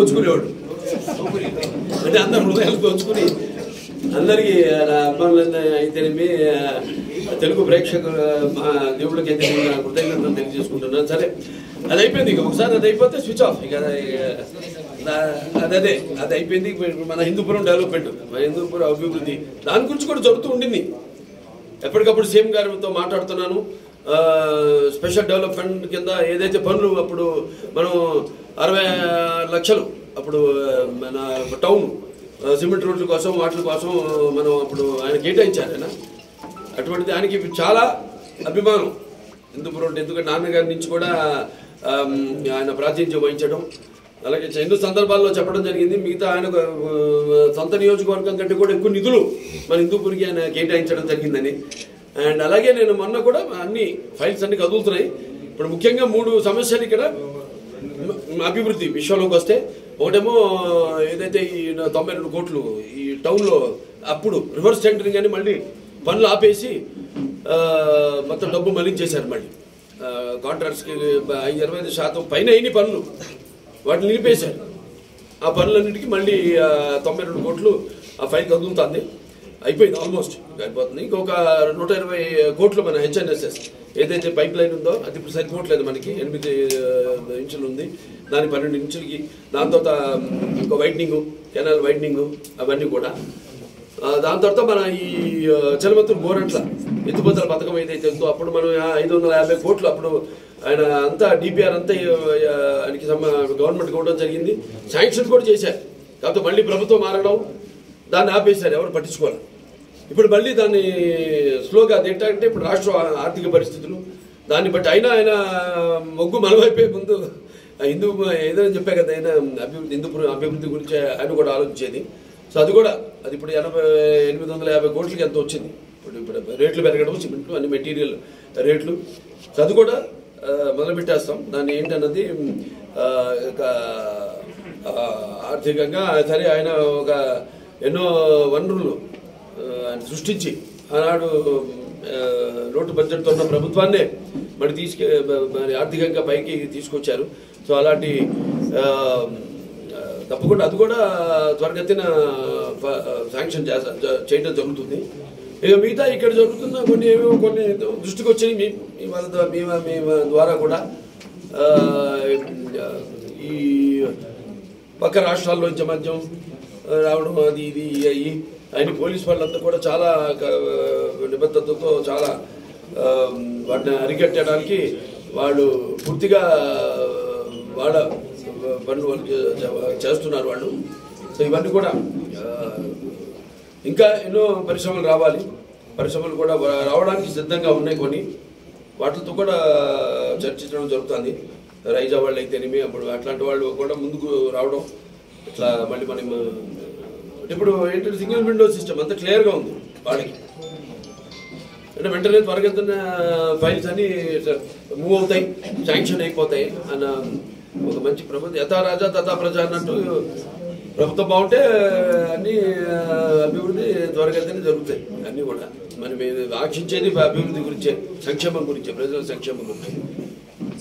దోచుకునేవాడు. అంటే అందరు హృదయాలు దోచుకుని అందరికీ అభిమానులు అయితేనేమి తెలుగు ప్రేక్షకుల మా దేవుళ్ళకి అయితే కృతజ్ఞతలు తెలియజేసుకుంటున్నాను. సరే అది అయిపోయింది, ఇక ఒకసారి అది అయిపోతే స్విచ్ ఆఫ్. ఇక అది అయిపోయింది. మన హిందూపురం డెవలప్మెంట్, మన హిందూపురం అభివృద్ధి దాని గురించి కూడా జరుగుతూ ఉండింది. ఎప్పటికప్పుడు సీఎం గారితో మాట్లాడుతున్నాను. స్పెషల్ డెవలప్మెంట్ కింద ఏదైతే పనులు అప్పుడు మనం 60 లక్షలు అప్పుడు మన టౌన్ సిమెంట్ రోడ్ల కోసం వాటి కోసం మనం అప్పుడు ఆయన కేటాయించారు. ఆయన అటువంటి దానికి చాలా అభిమానం హిందూపురం. ఎందుకంటే నాన్నగారి నుంచి కూడా ఆయన ప్రాతినిధ్యం వహించడం, అలాగే ఎన్నో సందర్భాల్లో చెప్పడం జరిగింది. మిగతా ఆయన సొంత నియోజకవర్గం కంటే కూడా ఎక్కువ నిధులు మన హిందూపూర్కి ఆయన కేటాయించడం జరిగిందని. అండ్ అలాగే నేను మొన్న కూడా అన్ని ఫైల్స్ అన్ని కదులుతున్నాయి. ఇప్పుడు ముఖ్యంగా 3 సమస్యలు ఇక్కడ అభివృద్ధి విషయంలోకి వస్తే, ఒకటేమో ఏదైతే ఈ 92 కోట్లు ఈ టౌన్లో అప్పుడు రివర్స్ టెండరింగ్ అని మళ్ళీ పనులు ఆపేసి మొత్తం డబ్బు మళ్లించేశారు. మళ్ళీ కాంట్రాక్ట్స్కి 25% పైన అయిన పనులు వాటిని నిలిపేశారు. ఆ పనులన్నిటికీ మళ్ళీ 92 కోట్లు ఆ ఫైల్ కదులుతుంది. అయిపోయింది, ఆల్మోస్ట్ అయిపోతుంది. ఇంకొక 120 కోట్లు మన హెచ్ఎన్ఎస్ఎస్ ఏదైతే పైప్ లైన్ ఉందో అది ఇప్పుడు సరిపోవట్లేదు. మనకి 8 ఇంచులు ఉంది, దాని 12 ఇంచులకి. దాని తర్వాత ఇంకో వైడ్నింగ్, కెనాల్ వైడ్నింగ్, అవన్నీ కూడా. దాని తర్వాత మన ఈ చలమత్తూరు బోరట్ల ఎత్తిపోతల పథకం ఏదైతే ఉందో అప్పుడు మనం 550 కోట్లు అప్పుడు ఆయన అంతా డిపిఆర్ అంతా ఆయనకి గవర్నమెంట్ ఇవ్వడం జరిగింది. శాంక్షన్ కూడా చేశారు. కాకపోతే మళ్ళీ ప్రభుత్వం మారడం, దాన్ని ఆపేశారు, ఎవరు పట్టించుకోవాలి. ఇప్పుడు మళ్ళీ దాన్ని స్లోగా అది ఏంటంటే ఇప్పుడు రాష్ట్ర ఆర్థిక పరిస్థితులు దాన్ని బట్టి అయినా ఆయన మొగ్గు మనవైపోయే ముందు హిందూ ఏదైనా చెప్పా కదా, ఆయన హిందూపురం అభివృద్ధి గురించి ఆయన కూడా ఆలోచించేది. సో అది కూడా అది ఇప్పుడు 850 కోట్లకి ఎంత వచ్చింది. ఇప్పుడు రేట్లు పెరగడం, సిమెంట్లు అన్ని మెటీరియల్ రేట్లు. సో అది కూడా మొదలుపెట్టేస్తాం. దాన్ని ఏంటన్నది ఆర్థికంగా సరే ఆయన ఒక ఎన్నో వనరులు ఆయన సృష్టించి ఆనాడు లోటు బడ్జెట్తో ఉన్న ప్రభుత్వాన్నే మరి ఆర్థికంగా పైకి తీసుకొచ్చారు. సో అలాంటి తప్పకుండా అది కూడా త్వరగతిన శాంక్షన్ చేయడం జరుగుతుంది. ఇక మిగతా ఇక్కడ జరుగుతున్న కొన్ని దృష్టికి వచ్చాయి మీ ద్వారా కూడా. ఈ పక్క రాష్ట్రాల్లో నుంచి మద్యం రావడం అది ఇది అయ్యి ఆయన పోలీసు వాళ్ళంతా కూడా చాలా నిబద్ధతతో చాలా వాటిని అరికట్టడానికి వాళ్ళు పూర్తిగా వాళ్ళ పనులు వాళ్ళు చేస్తున్నారు వాళ్ళు. సో ఇవన్నీ కూడా ఇంకా ఎన్నో పరిశ్రమలు రావాలి. పరిశ్రమలు కూడా రావడానికి సిద్ధంగా ఉన్నాయి. కొన్ని వాటితో కూడా చర్చించడం జరుగుతుంది. రైజా వాళ్ళు అయితేనేమి అప్పుడు అట్లాంటి వాళ్ళు కూడా ముందుకు రావడం. ఇట్లా మళ్ళీ మనం ఇప్పుడు ఏంటంటే సింగిల్ విండో సిస్టమ్ అంతా క్లియర్గా ఉంది వాళ్ళకి. అంటే వెంటనే త్వరగా ఫైల్స్ అన్ని మూవ్ అవుతాయి, శాంక్షన్ అయిపోతాయి అన్న ఒక మంచి ప్రభుత్వం. యథా రాజా తథా ప్రజ అన్నట్టు ప్రభుత్వం బాగుంటే అన్ని అభివృద్ధి త్వరగతిని జరుగుతాయి. అన్నీ కూడా మనం ఆశించేది అభివృద్ధి గురించే, సంక్షేమం గురించే, ప్రజల సంక్షేమం గురించి.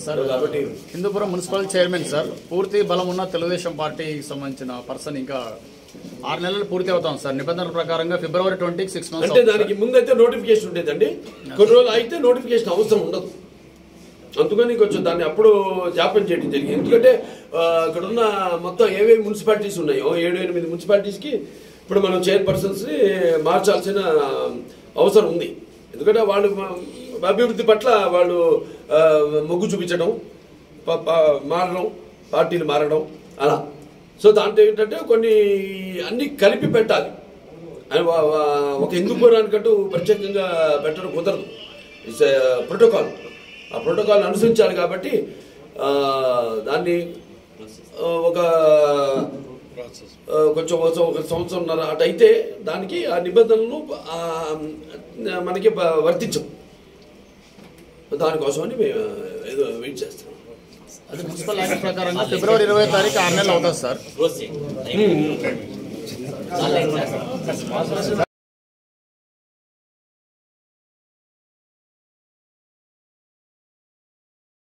సార్ కాబట్టి హిందూపురం మున్సిపల్ చైర్మన్ సార్ పూర్తి బలం ఉన్న తెలుగుదేశం పార్టీకి సంబంధించిన పర్సన్ ఇంకా 6 నెలలు పూర్తి అవుతాం సార్. నిబంధనల ప్రకారంగా ఫిబ్రవరి 20కి 6 months. అంటే దానికి ముందైతే నోటిఫికేషన్ ఉండేదండి. కొన్ని రోజులు అయితే నోటిఫికేషన్ అవసరం ఉండదు. అందుకని కొంచెం దాన్ని అప్పుడు జాప్యం చేయడం జరిగింది. ఎందుకంటే ఇక్కడున్న మొత్తం ఏవేవి మున్సిపాలిటీస్ ఉన్నాయో 7-8 మున్సిపాలిటీస్కి ఇప్పుడు మనం చైర్పర్సన్స్ని మార్చాల్సిన అవసరం ఉంది. ఎందుకంటే వాళ్ళు అభివృద్ధి పట్ల వాళ్ళు మొగ్గు చూపించడం, మారడం, పార్టీలు మారడం అలా. సో దాంట్లో ఏంటంటే కొన్ని అన్ని కలిపి పెట్టాలి. ఒక హిందూపురానికంటూ ప్రత్యేకంగా పెట్టడం కుదరదు. It's protocol. ఆ ప్రోటోకాల్ అనుసరించాలి. కాబట్టి దాన్ని ఒక కొంచెం ఒక సంవత్సరంన్నర అటైతే దానికి ఆ నిబంధనలు మనకి వర్తించవు. దానికోసమని మేము ఏదో వెయిట్ చేస్తున్నాం. అది మున్సిపల్ యాక్ట్ ప్రకారంగా ఫిబ్రవరి 20వ తారీఖు 6 నెలలు అవుతుంది సార్.